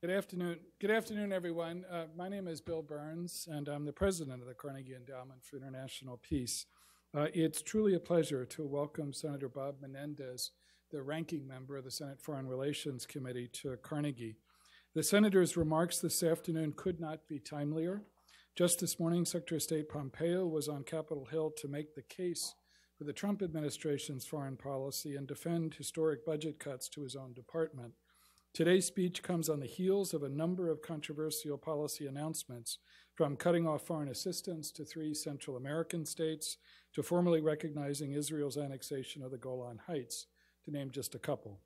Good afternoon. Good afternoon, everyone. My name is Bill Burns, and I'm the president of the Carnegie Endowment for International Peace. It's truly a pleasure to welcome Senator Bob Menendez, the ranking member of the Senate Foreign Relations Committee, to Carnegie. The senator's remarks this afternoon could not be timelier. Just this morning, Secretary of State Pompeo was on Capitol Hill to make the case for the Trump administration's foreign policy and defend historic budget cuts to his own department. Today's speech comes on the heels of a number of controversial policy announcements, from cutting off foreign assistance to 3 Central American states to formally recognizing Israel's annexation of the Golan Heights, to name just a couple.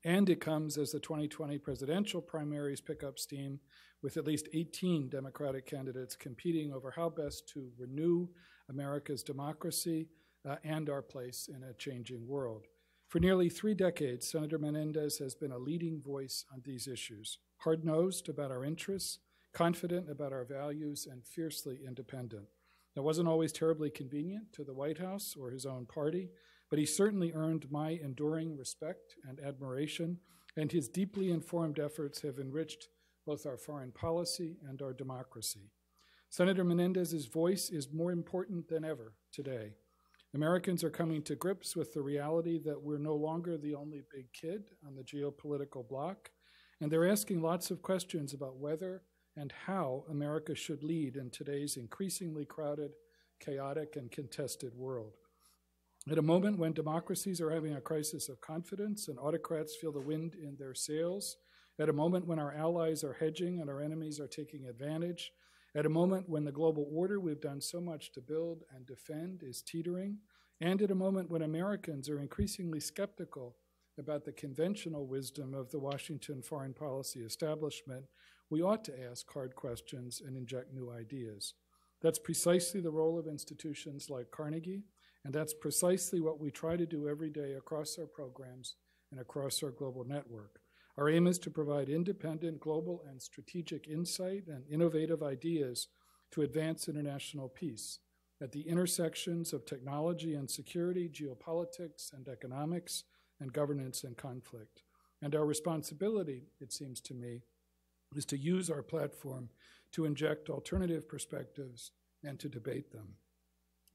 And it comes as the 2020 presidential primaries pick up steam, with at least 18 Democratic candidates competing over how best to renew America's democracy and our place in a changing world. For nearly 3 decades, Senator Menendez has been a leading voice on these issues, hard-nosed about our interests, confident about our values, and fiercely independent. That wasn't always terribly convenient to the White House or his own party, but he certainly earned my enduring respect and admiration, and his deeply informed efforts have enriched both our foreign policy and our democracy. Senator Menendez's voice is more important than ever today. Americans are coming to grips with the reality that we're no longer the only big kid on the geopolitical block, and they're asking lots of questions about whether and how America should lead in today's increasingly crowded, chaotic, and contested world. At a moment when democracies are having a crisis of confidence and autocrats feel the wind in their sails, at a moment when our allies are hedging and our enemies are taking advantage, at a moment when the global order we've done so much to build and defend is teetering, and at a moment when Americans are increasingly skeptical about the conventional wisdom of the Washington foreign policy establishment, we ought to ask hard questions and inject new ideas. That's precisely the role of institutions like Carnegie, and that's precisely what we try to do every day across our programs and across our global network. Our aim is to provide independent, global, and strategic insight and innovative ideas to advance international peace at the intersections of technology and security, geopolitics and economics, and governance and conflict. And our responsibility, it seems to me, is to use our platform to inject alternative perspectives and to debate them.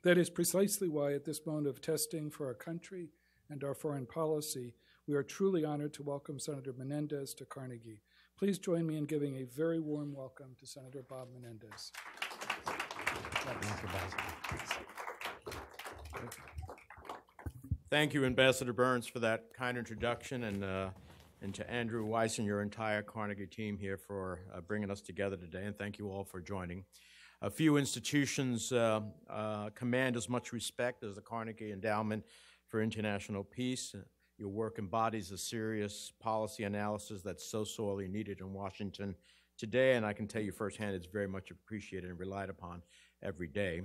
That is precisely why, at this moment of testing for our country and our foreign policy, we are truly honored to welcome Senator Menendez to Carnegie. Please join me in giving a very warm welcome to Senator Bob Menendez. Thank you, Ambassador Burns, for that kind introduction, and to Andrew Weiss and your entire Carnegie team here for bringing us together today, and thank you all for joining. A few institutions command as much respect as the Carnegie Endowment for International Peace. Your work embodies a serious policy analysis that's so sorely needed in Washington today, and I can tell you firsthand it's very much appreciated and relied upon every day.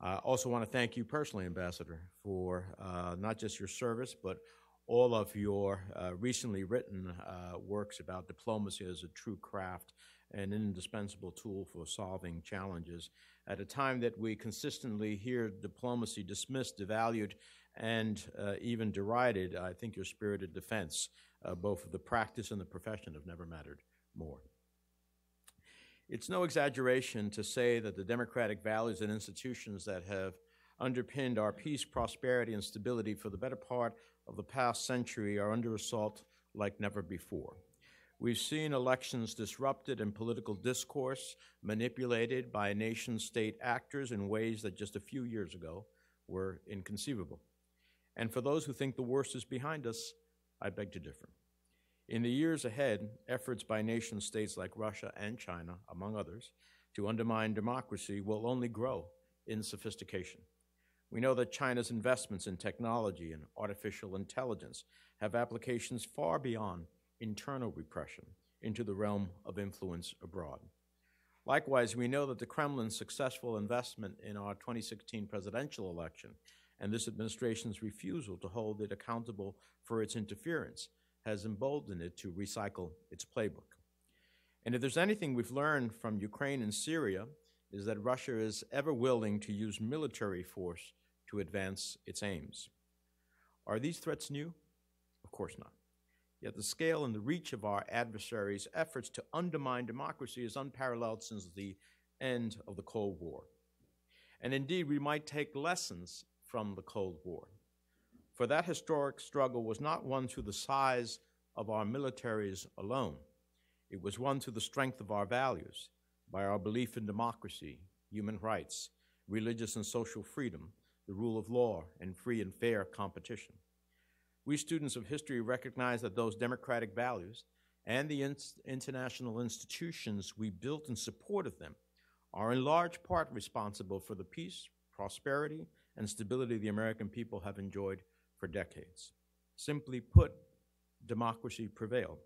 I also want to thank you personally, Ambassador, for not just your service, but all of your recently written works about diplomacy as a true craft and an indispensable tool for solving challenges. At a time that we consistently hear diplomacy dismissed, devalued, and even derided, I think your spirited defense, both of the practice and the profession, have never mattered more. It's no exaggeration to say that the democratic values and institutions that have underpinned our peace, prosperity, and stability for the better part of the past century are under assault like never before. We've seen elections disrupted and political discourse manipulated by nation-state actors in ways that just a few years ago were inconceivable. And for those who think the worst is behind us, I beg to differ. In the years ahead, efforts by nation-states like Russia and China, among others, to undermine democracy will only grow in sophistication. We know that China's investments in technology and artificial intelligence have applications far beyond internal repression into the realm of influence abroad. Likewise, we know that the Kremlin's successful investment in our 2016 presidential election and this administration's refusal to hold it accountable for its interference has emboldened it to recycle its playbook. And if there's anything we've learned from Ukraine and Syria, is that Russia is ever willing to use military force to advance its aims. Are these threats new? Of course not. Yet the scale and the reach of our adversaries' efforts to undermine democracy is unparalleled since the end of the Cold War. And indeed, we might take lessons from the Cold War. For that historic struggle was not won through the size of our militaries alone. It was won through the strength of our values, by our belief in democracy, human rights, religious and social freedom, the rule of law, and free and fair competition. We students of history recognize that those democratic values and the international institutions we built in support of them are in large part responsible for the peace, prosperity, and stability the American people have enjoyed for decades. Simply put, democracy prevailed.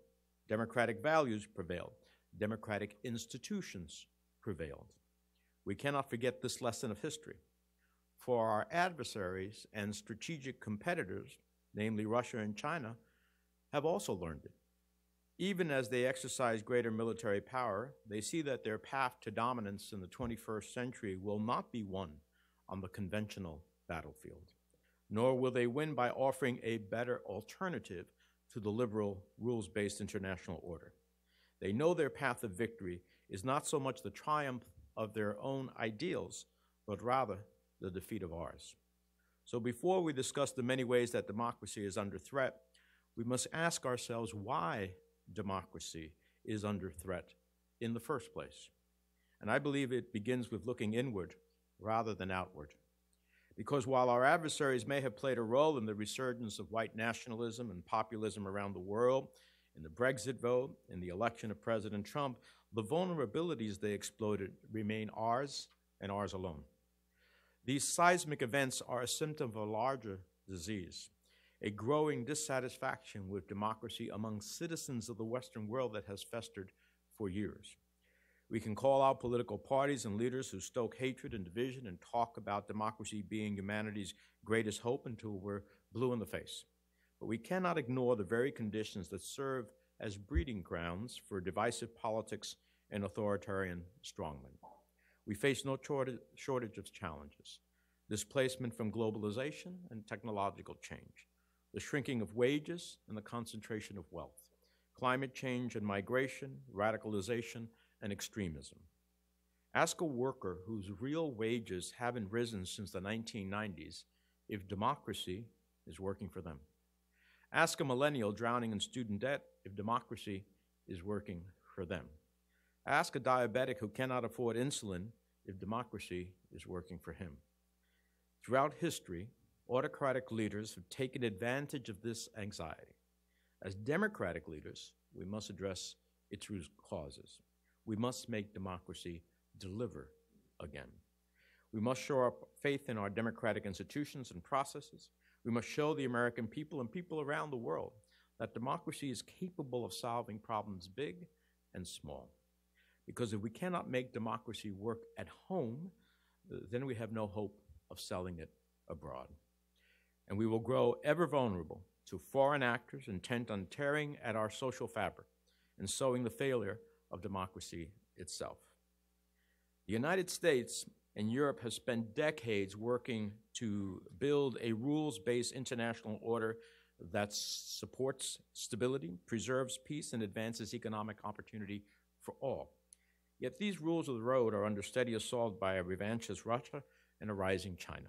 Democratic values prevailed. Democratic institutions prevailed. We cannot forget this lesson of history. For our adversaries and strategic competitors, namely Russia and China, have also learned it. Even as they exercise greater military power, they see that their path to dominance in the 21st century will not be won on the conventional battlefield, nor will they win by offering a better alternative to the liberal, rules-based international order. They know their path of victory is not so much the triumph of their own ideals, but rather the defeat of ours. So before we discuss the many ways that democracy is under threat, we must ask ourselves why democracy is under threat in the first place. And I believe it begins with looking inward rather than outward. Because while our adversaries may have played a role in the resurgence of white nationalism and populism around the world, in the Brexit vote, in the election of President Trump, the vulnerabilities they exploited remain ours and ours alone. These seismic events are a symptom of a larger disease, a growing dissatisfaction with democracy among citizens of the Western world that has festered for years. We can call out political parties and leaders who stoke hatred and division and talk about democracy being humanity's greatest hope until we're blue in the face. But we cannot ignore the very conditions that serve as breeding grounds for divisive politics and authoritarian strongmen. We face no shortage of challenges: displacement from globalization and technological change, the shrinking of wages and the concentration of wealth, climate change and migration, radicalization, and extremism. Ask a worker whose real wages haven't risen since the 1990s if democracy is working for them. Ask a millennial drowning in student debt if democracy is working for them. Ask a diabetic who cannot afford insulin if democracy is working for him. Throughout history, autocratic leaders have taken advantage of this anxiety. As democratic leaders, we must address its root causes. We must make democracy deliver again. We must shore up faith in our democratic institutions and processes. We must show the American people and people around the world that democracy is capable of solving problems big and small. Because if we cannot make democracy work at home, then we have no hope of selling it abroad. And we will grow ever vulnerable to foreign actors intent on tearing at our social fabric and sowing the failure of democracy itself. The United States and Europe have spent decades working to build a rules-based international order that supports stability, preserves peace, and advances economic opportunity for all. Yet these rules of the road are under steady assault by a revanchist Russia and a rising China.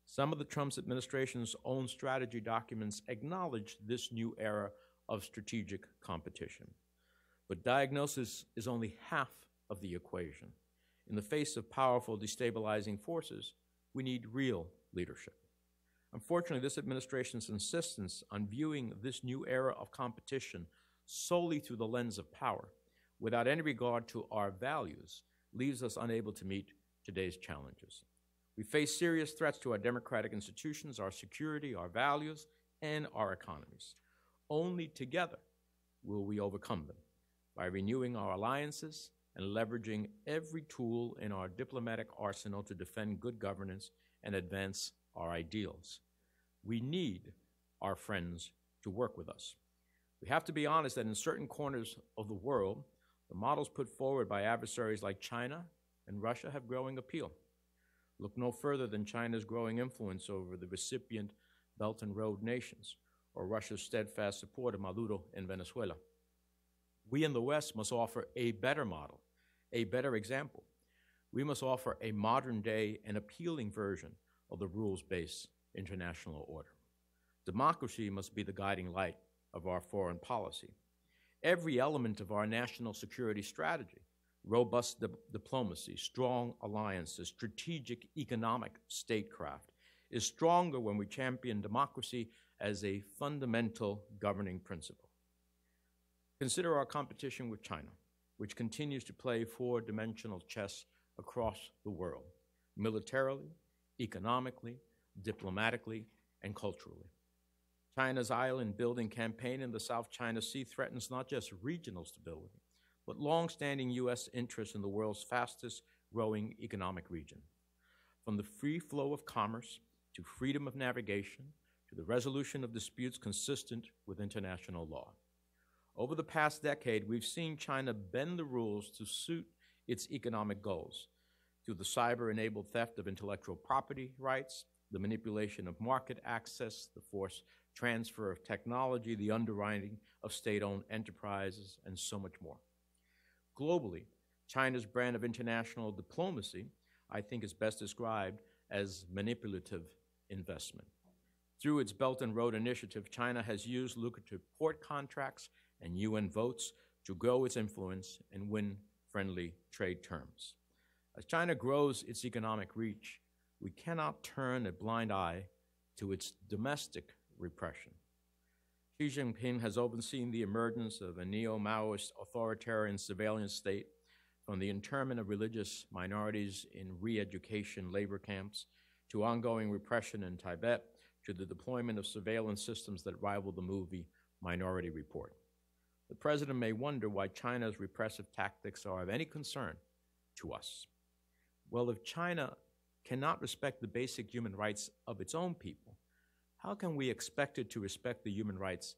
Some of the Trump administration's own strategy documents acknowledge this new era of strategic competition. But diagnosis is only half of the equation. In the face of powerful destabilizing forces, we need real leadership. Unfortunately, this administration's insistence on viewing this new era of competition solely through the lens of power, without any regard to our values, leaves us unable to meet today's challenges. We face serious threats to our democratic institutions, our security, our values, and our economies. Only together will we overcome them, by renewing our alliances and leveraging every tool in our diplomatic arsenal to defend good governance and advance our ideals. We need our friends to work with us. We have to be honest that in certain corners of the world, the models put forward by adversaries like China and Russia have growing appeal. Look no further than China's growing influence over the recipient Belt and Road nations, or Russia's steadfast support of Maduro in Venezuela. We in the West must offer a better model, a better example. We must offer a modern-day and appealing version of the rules-based international order. Democracy must be the guiding light of our foreign policy. Every element of our national security strategy, robust diplomacy, strong alliances, strategic economic statecraft, is stronger when we champion democracy as a fundamental governing principle. Consider our competition with China, which continues to play four-dimensional chess across the world, militarily, economically, diplomatically, and culturally. China's island-building campaign in the South China Sea threatens not just regional stability, but long-standing U.S. interests in the world's fastest-growing economic region. From the free flow of commerce to freedom of navigation to the resolution of disputes consistent with international law. Over the past decade, we've seen China bend the rules to suit its economic goals through the cyber-enabled theft of intellectual property rights, the manipulation of market access, the forced transfer of technology, the underwriting of state-owned enterprises, and so much more. Globally, China's brand of international diplomacy, I think, is best described as manipulative investment. Through its Belt and Road Initiative, China has used lucrative port contracts and UN votes to grow its influence and win friendly trade terms. As China grows its economic reach, we cannot turn a blind eye to its domestic repression. Xi Jinping has overseen the emergence of a neo-Maoist authoritarian surveillance state, from the internment of religious minorities in re-education labor camps, to ongoing repression in Tibet, to the deployment of surveillance systems that rival the movie Minority Report. The president may wonder why China's repressive tactics are of any concern to us. Well, if China cannot respect the basic human rights of its own people, how can we expect it to respect the human rights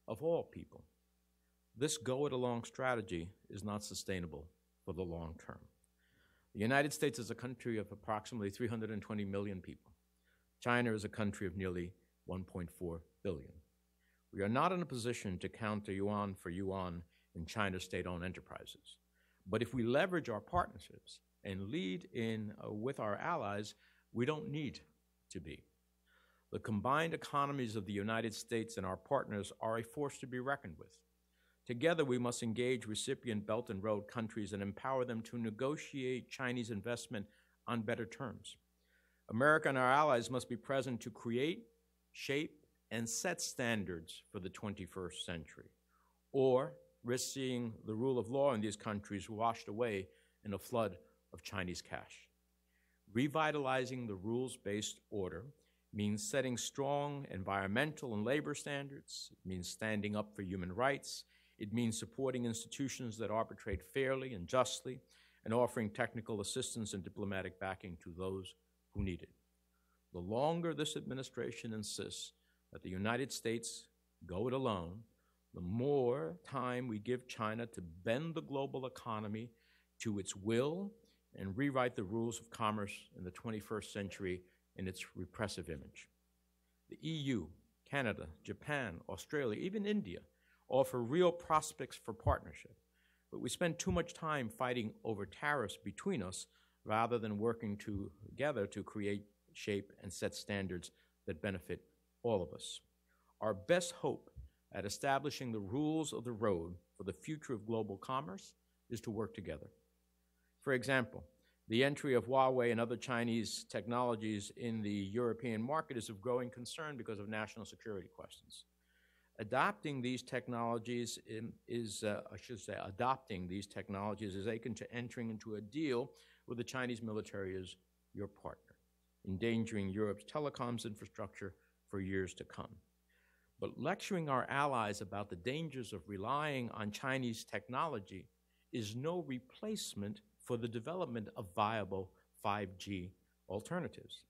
of all people? This go-it-along strategy is not sustainable for the long term. The United States is a country of approximately 320 million people. China is a country of nearly 1.4 billion. We are not in a position to counter yuan for yuan in China's state-owned enterprises. But if we leverage our partnerships and lead in with our allies, we don't need to be. The combined economies of the United States and our partners are a force to be reckoned with. Together, we must engage recipient Belt and Road countries and empower them to negotiate Chinese investment on better terms. America and our allies must be present to create, shape, and set standards for the 21st century, or risk seeing the rule of law in these countries washed away in a flood of Chinese cash. Revitalizing the rules-based order means setting strong environmental and labor standards. It means standing up for human rights. It means supporting institutions that arbitrate fairly and justly and offering technical assistance and diplomatic backing to those who need it. The longer this administration insists that the United States go it alone, the more time we give China to bend the global economy to its will and rewrite the rules of commerce in the 21st century in its repressive image. The EU, Canada, Japan, Australia, even India offer real prospects for partnership, but we spend too much time fighting over tariffs between us rather than working together to create, shape, and set standards that benefit all of us. Our best hope at establishing the rules of the road for the future of global commerce is to work together. For example, the entry of Huawei and other Chinese technologies in the European market is of growing concern because of national security questions. Adopting these technologies is akin to entering into a deal with the Chinese military as your partner, endangering Europe's telecoms infrastructure for years to come. But lecturing our allies about the dangers of relying on Chinese technology is no replacement for the development of viable 5G alternatives.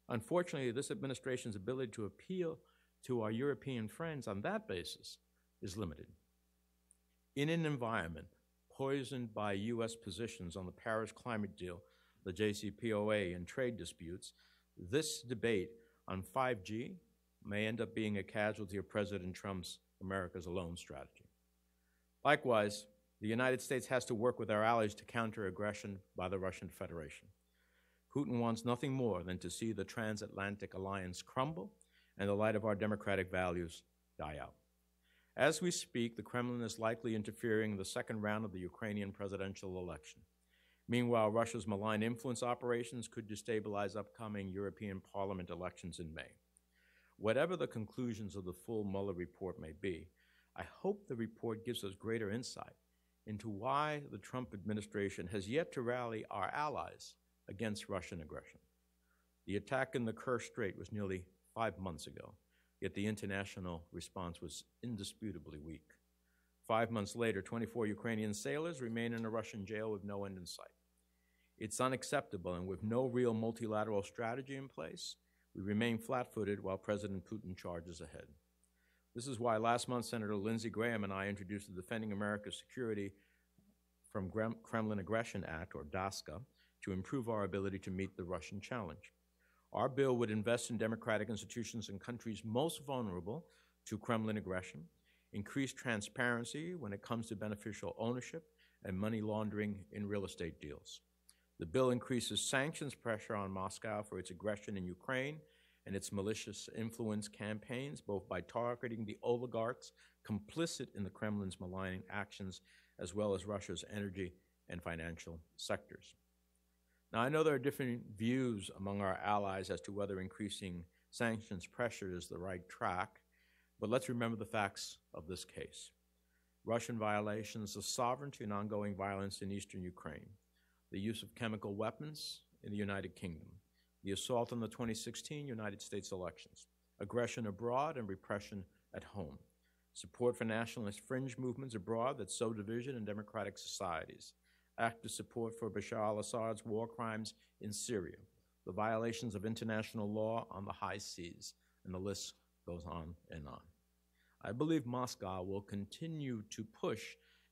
Unfortunately, this administration's ability to appeal to our European friends on that basis is limited. In an environment poisoned by U.S. positions on the Paris climate deal, the JCPOA, and trade disputes, this debate on 5G may end up being a casualty of President Trump's America's Alone strategy. Likewise, the United States has to work with our allies to counter aggression by the Russian Federation. Putin wants nothing more than to see the transatlantic alliance crumble and the light of our democratic values die out. As we speak, the Kremlin is likely interfering in the second round of the Ukrainian presidential election. Meanwhile, Russia's malign influence operations could destabilize upcoming European Parliament elections in May. Whatever the conclusions of the full Mueller report may be, I hope the report gives us greater insight into why the Trump administration has yet to rally our allies against Russian aggression. The attack in the Kerch Strait was nearly 5 months ago, yet the international response was indisputably weak. 5 months later, 24 Ukrainian sailors remain in a Russian jail with no end in sight. It's unacceptable, and with no real multilateral strategy in place, we remain flat-footed while President Putin charges ahead. This is why last month, Senator Lindsey Graham and I introduced the Defending America's Security from Kremlin Aggression Act, or DASCA, to improve our ability to meet the Russian challenge. Our bill would invest in democratic institutions in countries most vulnerable to Kremlin aggression, increase transparency when it comes to beneficial ownership and money laundering in real estate deals. The bill increases sanctions pressure on Moscow for its aggression in Ukraine and its malicious influence campaigns, both by targeting the oligarchs complicit in the Kremlin's maligning actions, as well as Russia's energy and financial sectors. Now, I know there are different views among our allies as to whether increasing sanctions pressure is the right track, but let's remember the facts of this case. Russian violations of sovereignty and ongoing violence in eastern Ukraine, the use of chemical weapons in the United Kingdom, the assault on the 2016 United States elections, aggression abroad and repression at home, support for nationalist fringe movements abroad that sow division in democratic societies, active support for Bashar al-Assad's war crimes in Syria, the violations of international law on the high seas, and the list goes on and on. I believe Moscow will continue to push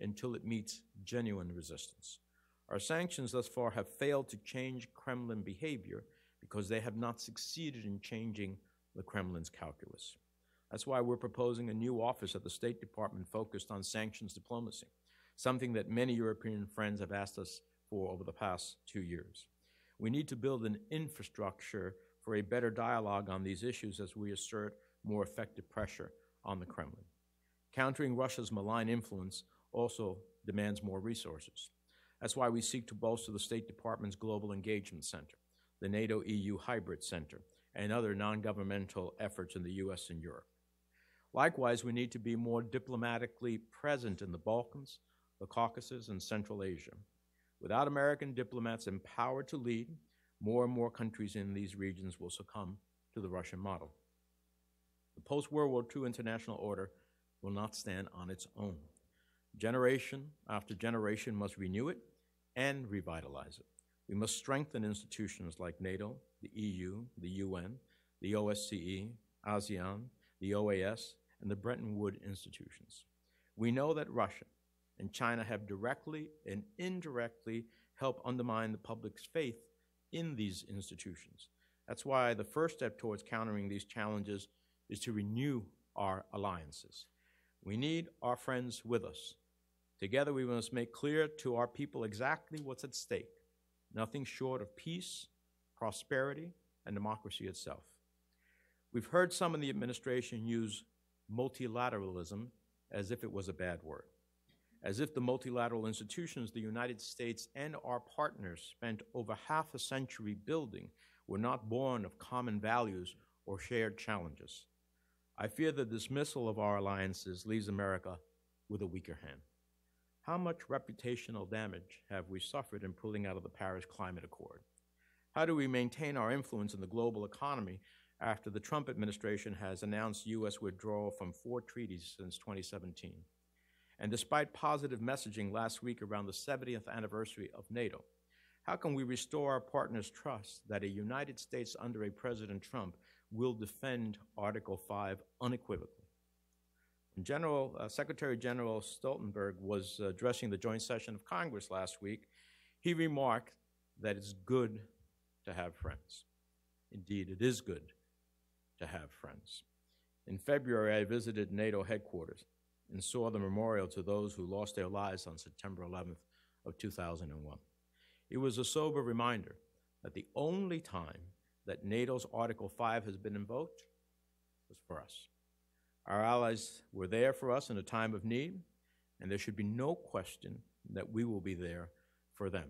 until it meets genuine resistance. Our sanctions thus far have failed to change Kremlin behavior because they have not succeeded in changing the Kremlin's calculus. That's why we're proposing a new office at the State Department focused on sanctions diplomacy, something that many European friends have asked us for over the past 2 years. We need to build an infrastructure for a better dialogue on these issues as we assert more effective pressure on the Kremlin. Countering Russia's malign influence also demands more resources. That's why we seek to bolster the State Department's Global Engagement Center, the NATO-EU Hybrid Center, and other non-governmental efforts in the U.S. and Europe. Likewise, we need to be more diplomatically present in the Balkans, the Caucasus, and Central Asia. Without American diplomats empowered to lead, more and more countries in these regions will succumb to the Russian model. The post-World War II international order will not stand on its own. Generation after generation must renew it and revitalize it. We must strengthen institutions like NATO, the EU, the UN, the OSCE, ASEAN, the OAS, and the Bretton Woods institutions. We know that Russia and China have directly and indirectly helped undermine the public's faith in these institutions. That's why the first step towards countering these challenges is to renew our alliances. We need our friends with us. Together, we must make clear to our people exactly what's at stake, nothing short of peace, prosperity, and democracy itself. We've heard some in the administration use multilateralism as if it was a bad word, as if the multilateral institutions the United States and our partners spent over half a century building were not born of common values or shared challenges. I fear the dismissal of our alliances leaves America with a weaker hand. How much reputational damage have we suffered in pulling out of the Paris Climate Accord? How do we maintain our influence in the global economy after the Trump administration has announced U.S. withdrawal from 4 treaties since 2017? And despite positive messaging last week around the 70th anniversary of NATO, how can we restore our partners' trust that a United States under a President Trump will defend Article 5 unequivocally? When Secretary General Stoltenberg was addressing the joint session of Congress last week, he remarked that it's good to have friends. Indeed, it is good to have friends. In February, I visited NATO headquarters and saw the memorial to those who lost their lives on September 11th of 2001. It was a sober reminder that the only time that NATO's Article 5 has been invoked was for us. Our allies were there for us in a time of need, and there should be no question that we will be there for them.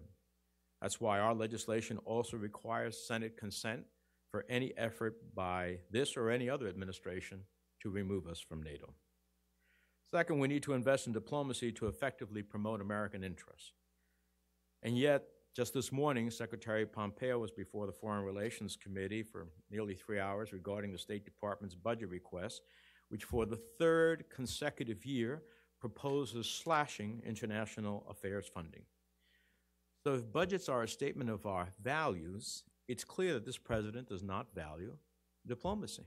That's why our legislation also requires Senate consent for any effort by this or any other administration to remove us from NATO. Second, we need to invest in diplomacy to effectively promote American interests. And yet, just this morning, Secretary Pompeo was before the Foreign Relations Committee for nearly 3 hours regarding the State Department's budget request, which for the third consecutive year proposes slashing international affairs funding. So if budgets are a statement of our values, it's clear that this president does not value diplomacy.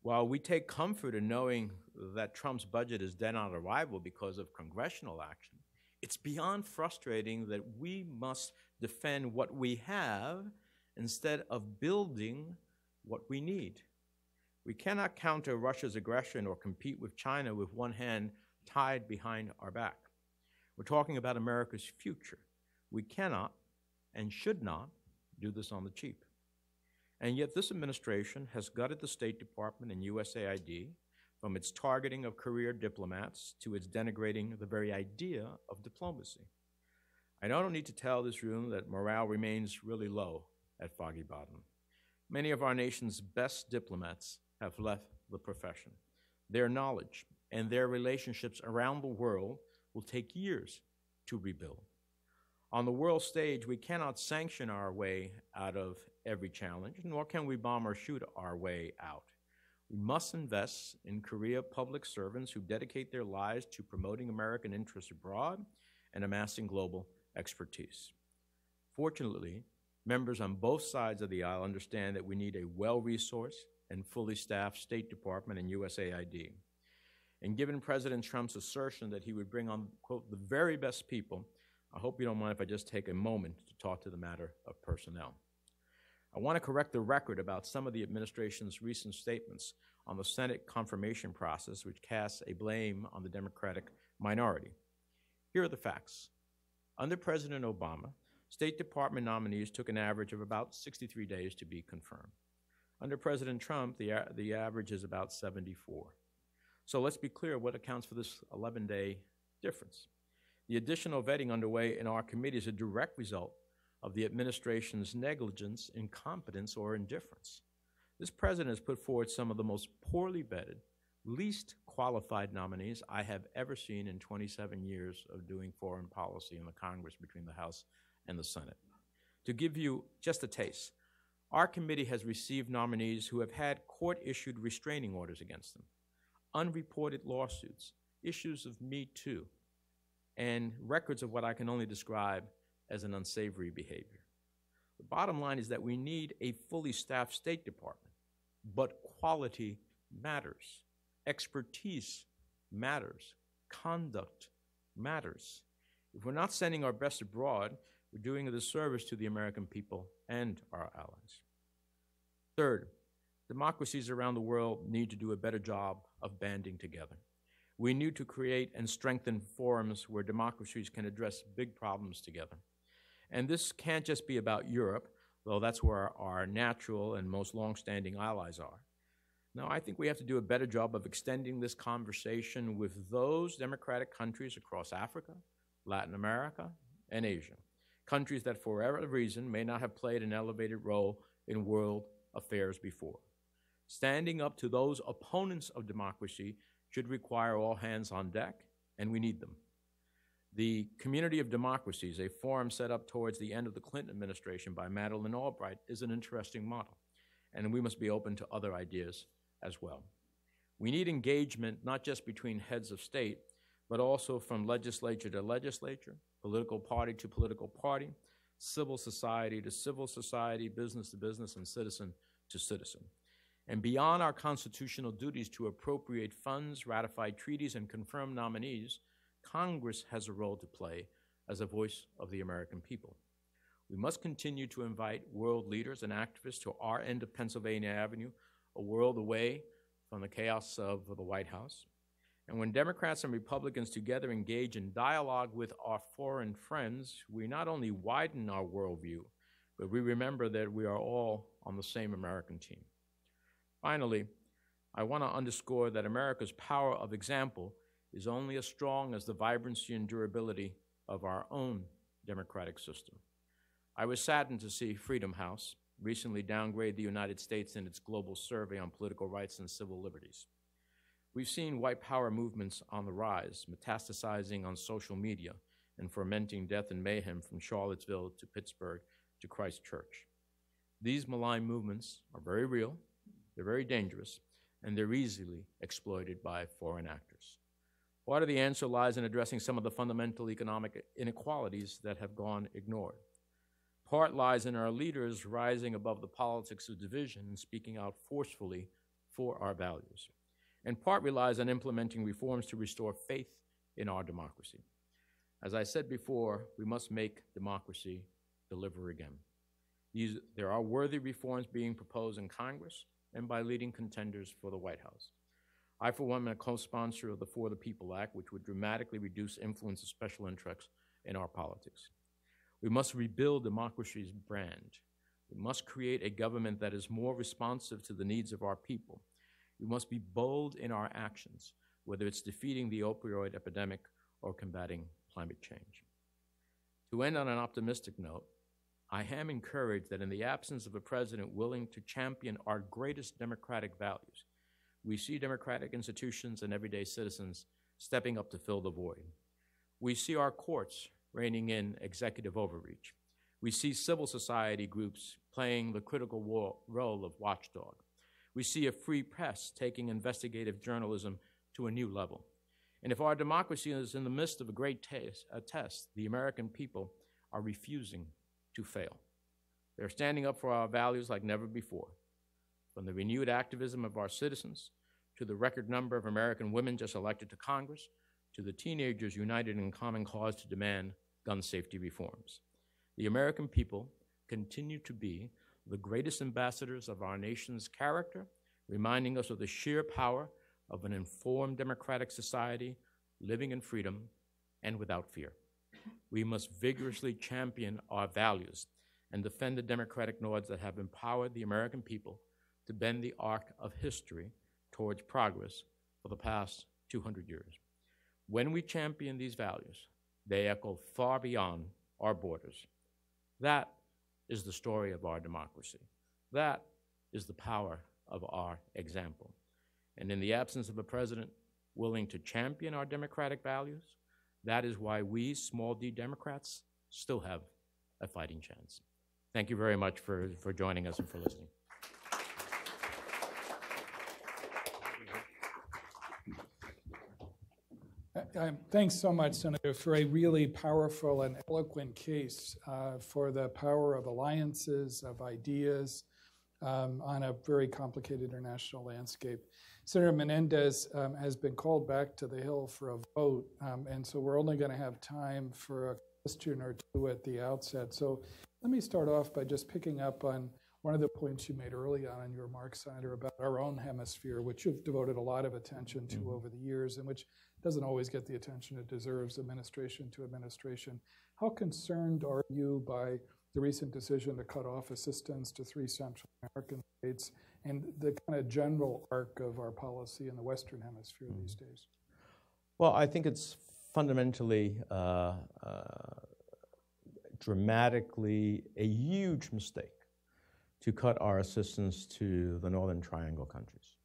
While we take comfort in knowing that Trump's budget is dead on arrival because of congressional action, it's beyond frustrating that we must defend what we have instead of building what we need. We cannot counter Russia's aggression or compete with China with one hand tied behind our back. We're talking about America's future. We cannot and should not do this on the cheap. And yet this administration has gutted the State Department and USAID from its targeting of career diplomats to its denigrating the very idea of diplomacy. I don't need to tell this room that morale remains really low at Foggy Bottom. Many of our nation's best diplomats have left the profession. Their knowledge and their relationships around the world will take years to rebuild. On the world stage, we cannot sanction our way out of every challenge, nor can we bomb or shoot our way out. We must invest in career public servants who dedicate their lives to promoting American interests abroad and amassing global expertise. Fortunately, members on both sides of the aisle understand that we need a well-resourced and fully staffed State Department and USAID. And given President Trump's assertion that he would bring on, quote, the very best people, I hope you don't mind if I just take a moment to talk to the matter of personnel. I want to correct the record about some of the administration's recent statements on the Senate confirmation process, which casts a blame on the Democratic minority. Here are the facts. Under President Obama, State Department nominees took an average of about 63 days to be confirmed. Under President Trump, the average is about 74. So let's be clear what accounts for this 11-day difference. The additional vetting underway in our committee is a direct result of the administration's negligence, incompetence, or indifference. This president has put forward some of the most poorly vetted, least qualified nominees I have ever seen in 27 years of doing foreign policy in the Congress between the House and the Senate. To give you just a taste, our committee has received nominees who have had court-issued restraining orders against them, unreported lawsuits, issues of Me Too, and records of what I can only describe as an unsavory behavior. The bottom line is that we need a fully staffed State Department, but quality matters. Expertise matters. Conduct matters. If we're not sending our best abroad, we're doing a disservice to the American people and our allies. Third, democracies around the world need to do a better job of banding together. We need to create and strengthen forums where democracies can address big problems together. And this can't just be about Europe, though that's where our natural and most long-standing allies are. No, I think we have to do a better job of extending this conversation with those democratic countries across Africa, Latin America, and Asia, countries that for whatever reason may not have played an elevated role in world affairs before. Standing up to those opponents of democracy should require all hands on deck, and we need them. The Community of Democracies, a forum set up towards the end of the Clinton administration by Madeleine Albright, is an interesting model, and we must be open to other ideas as well. We need engagement not just between heads of state, but also from legislature to legislature, political party to political party, civil society to civil society, business to business, and citizen to citizen. And beyond our constitutional duties to appropriate funds, ratify treaties, and confirm nominees, Congress has a role to play as a voice of the American people. We must continue to invite world leaders and activists to our end of Pennsylvania Avenue, a world away from the chaos of the White House. And when Democrats and Republicans together engage in dialogue with our foreign friends, we not only widen our worldview, but we remember that we are all on the same American team. Finally, I want to underscore that America's power of example is only as strong as the vibrancy and durability of our own democratic system. I was saddened to see Freedom House recently downgrade the United States in its global survey on political rights and civil liberties. We've seen white power movements on the rise, metastasizing on social media and fomenting death and mayhem from Charlottesville to Pittsburgh to Christchurch. These malign movements are very real, they're very dangerous, and they're easily exploited by foreign actors. Part of the answer lies in addressing some of the fundamental economic inequalities that have gone ignored. Part lies in our leaders rising above the politics of division and speaking out forcefully for our values. And part relies on implementing reforms to restore faith in our democracy. As I said before, we must make democracy deliver again. There are worthy reforms being proposed in Congress and by leading contenders for the White House. I, for one, am a co-sponsor of the For the People Act, which would dramatically reduce influence of special interests in our politics. We must rebuild democracy's brand. We must create a government that is more responsive to the needs of our people. We must be bold in our actions, whether it's defeating the opioid epidemic or combating climate change. To end on an optimistic note, I am encouraged that in the absence of a president willing to champion our greatest democratic values, we see democratic institutions and everyday citizens stepping up to fill the void. We see our courts reining in executive overreach. We see civil society groups playing the critical role of watchdog. We see a free press taking investigative journalism to a new level. And if our democracy is in the midst of a great test, the American people are refusing to fail. They're standing up for our values like never before. From the renewed activism of our citizens, to the record number of American women just elected to Congress, to the teenagers united in common cause to demand gun safety reforms. The American people continue to be the greatest ambassadors of our nation's character, reminding us of the sheer power of an informed democratic society living in freedom and without fear. We must vigorously champion our values and defend the democratic norms that have empowered the American people to bend the arc of history towards progress for the past 200 years. When we champion these values, they echo far beyond our borders. That is the story of our democracy. That is the power of our example. And in the absence of a president willing to champion our democratic values, that is why we, small d Democrats, still have a fighting chance. Thank you very much for joining us and for listening. Thanks so much, Senator, for a really powerful and eloquent case for the power of alliances, of ideas on a very complicated international landscape. Senator Menendez has been called back to the Hill for a vote, and so we're only going to have time for a question or two at the outset. So let me start off by just picking up on one of the points you made early on in your remarks, Senator, about our own hemisphere, which you've devoted a lot of attention to over the years, and which doesn't always get the attention it deserves, administration to administration. How concerned are you by the recent decision to cut off assistance to 3 Central American states and the kind of general arc of our policy in the Western Hemisphere these days? Well, I think it's fundamentally, dramatically a huge mistake to cut our assistance to the Northern Triangle countries.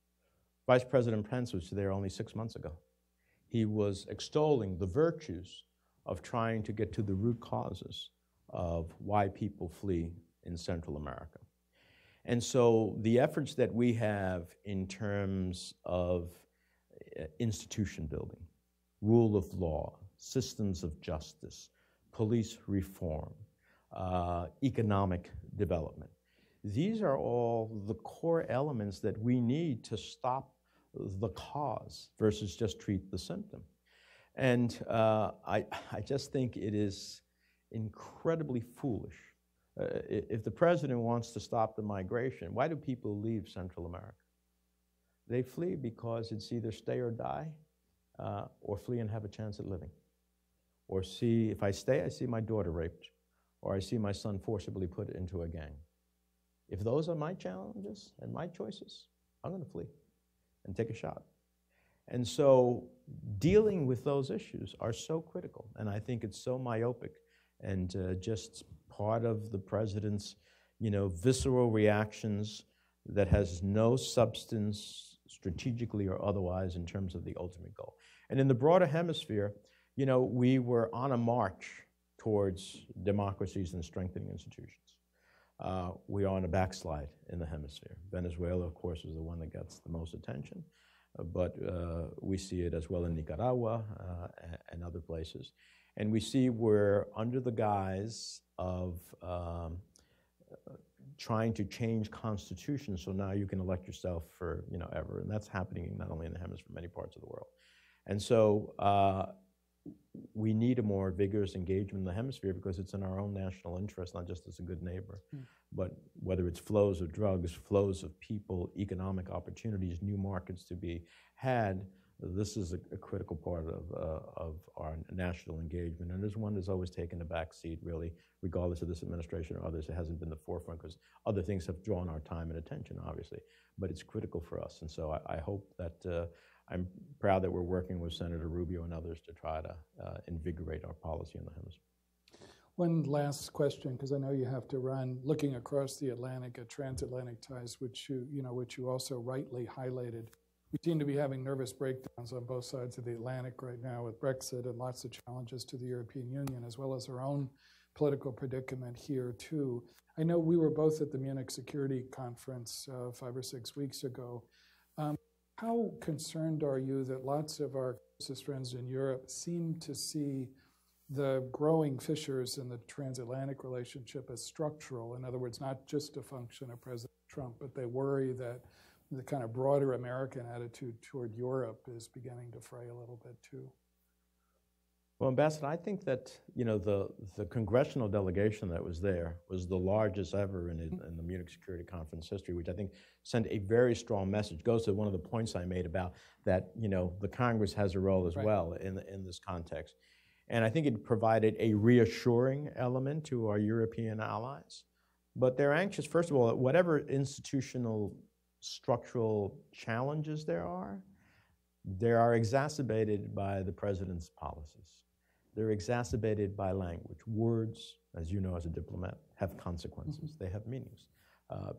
Vice President Pence was there only 6 months ago. He was extolling the virtues of trying to get to the root causes of why people flee in Central America. And so the efforts that we have in terms of institution building, rule of law, systems of justice, police reform, economic development, these are all the core elements that we need to stop the cause versus just treat the symptom. And I just think it is incredibly foolish. If the president wants to stop the migration, why do people leave Central America? They flee because it's either stay or die, or flee and have a chance at living. Or see, if I stay, I see my daughter raped, or I see my son forcibly put into a gang. If those are my challenges and my choices, I'm going to flee and take a shot. And so dealing with those issues are so critical, and I think it's so myopic and just part of the president's, visceral reactions that has no substance strategically or otherwise in terms of the ultimate goal. And in the broader hemisphere, we were on a march towards democracies and strengthening institutions. We are on a backslide in the hemisphere. Venezuela, of course, is the one that gets the most attention, but we see it as well in Nicaragua and other places. And we see we're under the guise of trying to change constitutions, so now you can elect yourself for ever, and that's happening not only in the hemisphere, many parts of the world. And so we need a more vigorous engagement in the hemisphere because it's in our own national interest, not just as a good neighbor, but whether it's flows of drugs, flows of people, economic opportunities, new markets to be had, this is a critical part of our national engagement. And there's one that's always taken a back seat, really, regardless of this administration or others. It hasn't been the forefront because other things have drawn our time and attention, obviously, but it's critical for us. And so I hope that I'm proud that we're working with Senator Rubio and others to try to invigorate our policy in the hemisphere. One last question, because I know you have to run. Looking across the Atlantic at transatlantic ties, which you also rightly highlighted, we seem to be having nervous breakdowns on both sides of the Atlantic right now with Brexit and lots of challenges to the European Union, as well as our own political predicament here too. I know we were both at the Munich Security Conference 5 or 6 weeks ago. How concerned are you that lots of our closest friends in Europe seem to see the growing fissures in the transatlantic relationship as structural? In other words, not just a function of President Trump, but they worry that the kind of broader American attitude toward Europe is beginning to fray a little bit too. Well, Ambassador, I think that the congressional delegation that was there was the largest ever in the Munich Security Conference history, which I think sent a very strong message. Goes to one of the points I made about that the Congress has a role as well in this context, and I think it provided a reassuring element to our European allies. But they're anxious, first of all, whatever institutional structural challenges there are exacerbated by the president's policies. They're exacerbated by language. Words, as you know as a diplomat, have consequences. They have meanings.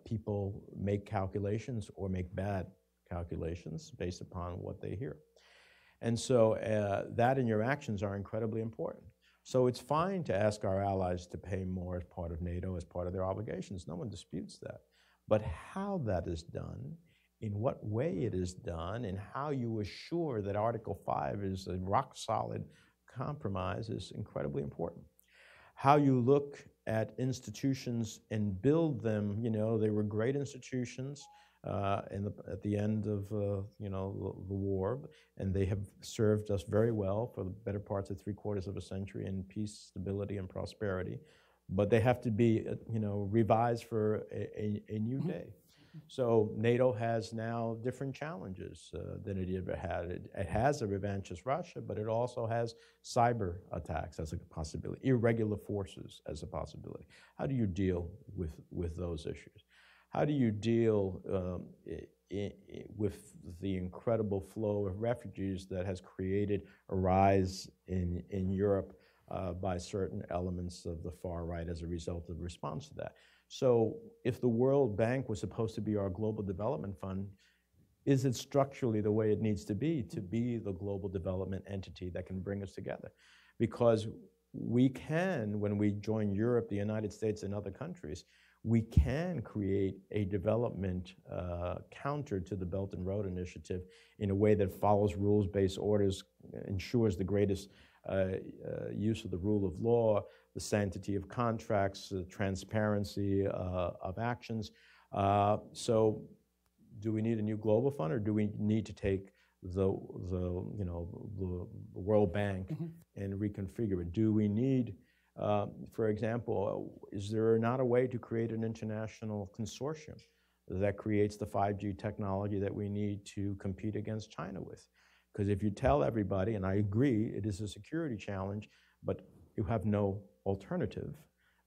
People make calculations or make bad calculations based upon what they hear. And so that and your actions are incredibly important. So it's fine to ask our allies to pay more as part of NATO, as part of their obligations. No one disputes that. But how that is done, in what way it is done, and how you assure that Article 5 is a rock-solid compromise is incredibly important. How you look at institutions and build them, they were great institutions at the end of the war, and they have served us very well for the better parts of 3/4 of a century in peace, stability, and prosperity. But they have to be, revised for a new day. So NATO has now different challenges than it ever had. It has a revanchist Russia, but it also has cyber attacks as a possibility, irregular forces as a possibility. How do you deal with those issues? How do you deal with the incredible flow of refugees that has created a rise in Europe by certain elements of the far right as a result of the response to that? So if the World Bank was supposed to be our global development fund, is it structurally the way it needs to be the global development entity that can bring us together? Because we can, when we join Europe, the United States, and other countries, we can create a development counter to the Belt and Road Initiative in a way that follows rules-based orders, ensures the greatest use of the rule of law, the sanctity of contracts, the transparency of actions. So do we need a new global fund, or do we need to take the World Bank and reconfigure it? Do we need, for example, is there not a way to create an international consortium that creates the 5G technology that we need to compete against China with. Because if you tell everybody, and I agree, it is a security challenge, but you have no alternative,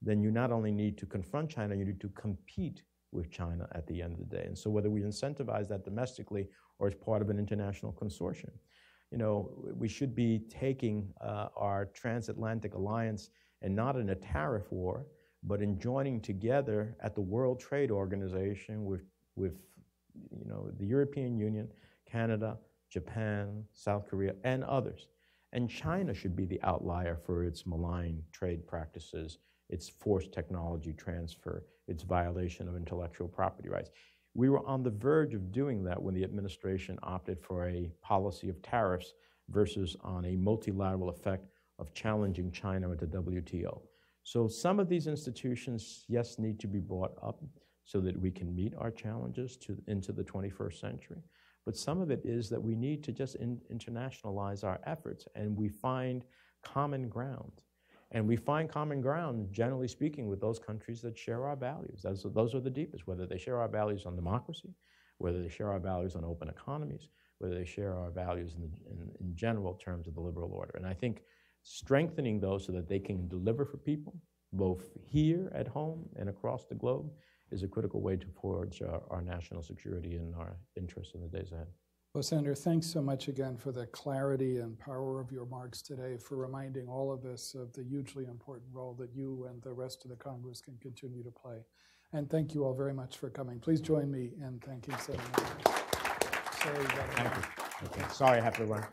then you not only need to confront China, you need to compete with China at the end of the day. And so whether we incentivize that domestically or as part of an international consortium, you know, we should be taking our transatlantic alliance and not in a tariff war, but in joining together at the World Trade Organization with you know, the European Union, Canada, Japan, South Korea, and others. And China should be the outlier for its malign trade practices, its forced technology transfer, its violation of intellectual property rights. We were on the verge of doing that when the administration opted for a policy of tariffs versus on a multilateral effect of challenging China at the WTO. So some of these institutions, yes, need to be brought up so that we can meet our challenges into the 21st century. But some of it is that we need to just internationalize our efforts, and we find common ground. And we find common ground, generally speaking, with those countries that share our values. Those are the deepest, whether they share our values on democracy, whether they share our values on open economies, whether they share our values in general terms of the liberal order. And I think strengthening those so that they can deliver for people, both here at home and across the globe, is a critical way to forge our national security and our interests in the days ahead. Well, Senator, thanks so much again for the clarity and power of your remarks today, for reminding all of us of the hugely important role that you and the rest of the Congress can continue to play. And thank you all very much for coming. Please join me in thanking Senator. Thank you. Okay. Sorry I have to run.